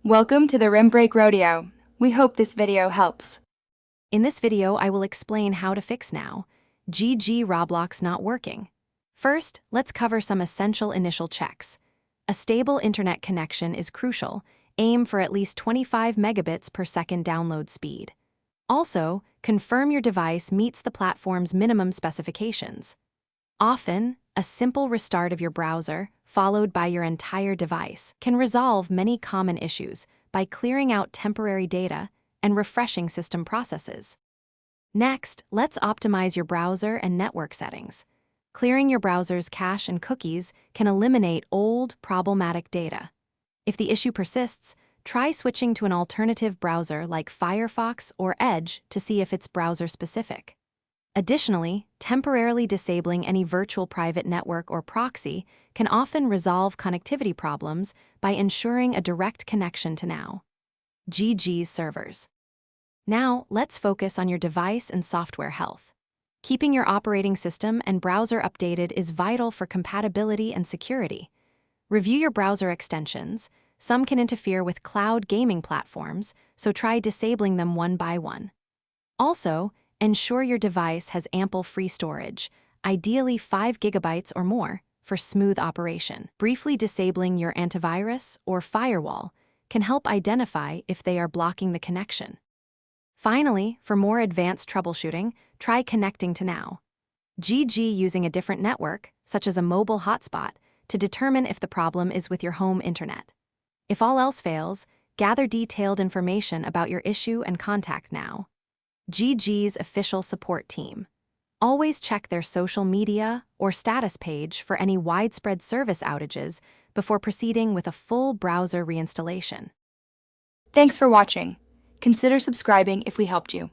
Welcome to the Rim Break Rodeo. We hope this video helps. In this video, I will explain how to fix now. Roblox Not Working. First, let's cover some essential initial checks. A stable internet connection is crucial. Aim for at least 25 megabits per second download speed. Also, confirm your device meets the platform's minimum specifications. Often, a simple restart of your browser, followed by your entire device, can resolve many common issues by clearing out temporary data and refreshing system processes. Next, let's optimize your browser and network settings. Clearing your browser's cache and cookies can eliminate old, problematic data. If the issue persists, try switching to an alternative browser like Firefox or Edge to see if it's browser-specific. Additionally, temporarily disabling any virtual private network or proxy can often resolve connectivity problems by ensuring a direct connection to GG's servers. Now, let's focus on your device and software health. Keeping your operating system and browser updated is vital for compatibility and security. Review your browser extensions. Some can interfere with cloud gaming platforms, so try disabling them one by one. Also, ensure your device has ample free storage, ideally 5 gigabytes or more, for smooth operation. Briefly disabling your antivirus or firewall can help identify if they are blocking the connection. Finally, for more advanced troubleshooting, try connecting to GG using a different network, such as a mobile hotspot, to determine if the problem is with your home internet. If all else fails, gather detailed information about your issue and contact GG's official support team. Always check their social media or status page for any widespread service outages before proceeding with a full browser reinstallation. Thanks for watching. Consider subscribing if we helped you.